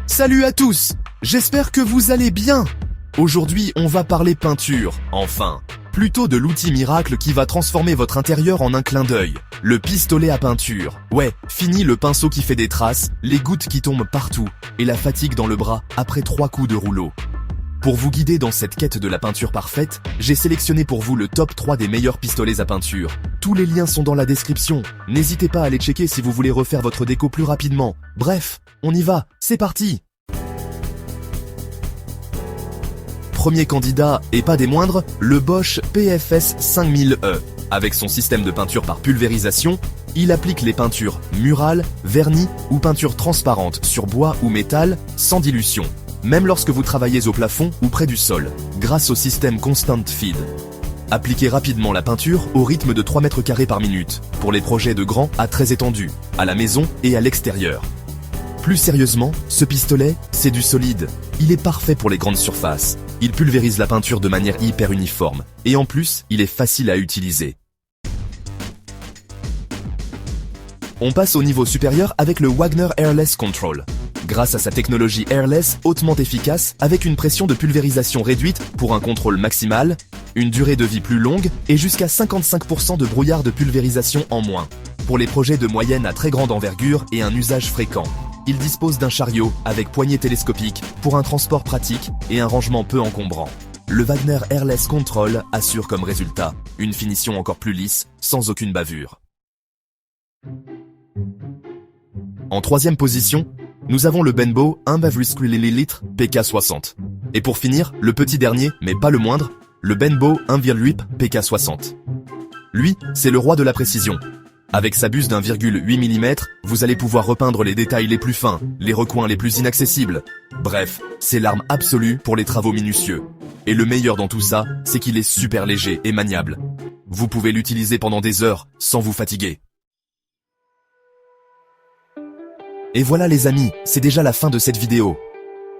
Salut à tous, j'espère que vous allez bien. Aujourd'hui, on va parler peinture, enfin, plutôt de l'outil miracle qui va transformer votre intérieur en un clin d'œil. Le pistolet à peinture. Ouais, fini le pinceau qui fait des traces, les gouttes qui tombent partout, et la fatigue dans le bras après 3 coups de rouleau. Pour vous guider dans cette quête de la peinture parfaite, j'ai sélectionné pour vous le top 3 des meilleurs pistolets à peinture. Tous les liens sont dans la description. N'hésitez pas à les checker si vous voulez refaire votre déco plus rapidement. Bref, on y va, c'est parti! Premier candidat, et pas des moindres, le Bosch PFS 5000E. Avec son système de peinture par pulvérisation, il applique les peintures murales, vernis ou peintures transparentes sur bois ou métal sans dilution, même lorsque vous travaillez au plafond ou près du sol, grâce au système Constant Feed. Appliquez rapidement la peinture au rythme de 3 mètres carrés par minute, pour les projets de grand à très étendus, à la maison et à l'extérieur. Plus sérieusement, ce pistolet, c'est du solide. Il est parfait pour les grandes surfaces. Il pulvérise la peinture de manière hyper uniforme. Et en plus, il est facile à utiliser. On passe au niveau supérieur avec le Wagner Airless Control. Grâce à sa technologie airless hautement efficace, avec une pression de pulvérisation réduite pour un contrôle maximal, une durée de vie plus longue et jusqu'à 55% de brouillard de pulvérisation en moins. Pour les projets de moyenne à très grande envergure et un usage fréquent. Il dispose d'un chariot avec poignée télescopique pour un transport pratique et un rangement peu encombrant. Le Wagner Airless Control assure comme résultat une finition encore plus lisse, sans aucune bavure. En troisième position, nous avons le Benbow 1 ml PK60. Et pour finir, le petit dernier, mais pas le moindre, le Benbow 1,8 PK60. Lui, c'est le roi de la précision. Avec sa buse d'1,8 mm, vous allez pouvoir repeindre les détails les plus fins, les recoins les plus inaccessibles. Bref, c'est l'arme absolue pour les travaux minutieux. Et le meilleur dans tout ça, c'est qu'il est super léger et maniable. Vous pouvez l'utiliser pendant des heures, sans vous fatiguer. Et voilà les amis, c'est déjà la fin de cette vidéo.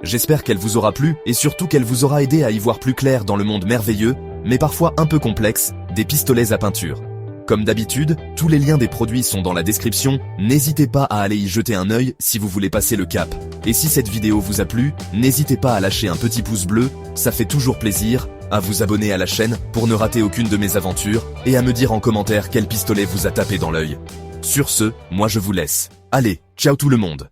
J'espère qu'elle vous aura plu et surtout qu'elle vous aura aidé à y voir plus clair dans le monde merveilleux, mais parfois un peu complexe, des pistolets à peinture. Comme d'habitude, tous les liens des produits sont dans la description, n'hésitez pas à aller y jeter un œil si vous voulez passer le cap. Et si cette vidéo vous a plu, n'hésitez pas à lâcher un petit pouce bleu, ça fait toujours plaisir, à vous abonner à la chaîne pour ne rater aucune de mes aventures, et à me dire en commentaire quel pistolet vous a tapé dans l'œil. Sur ce, moi je vous laisse. Allez, ciao tout le monde!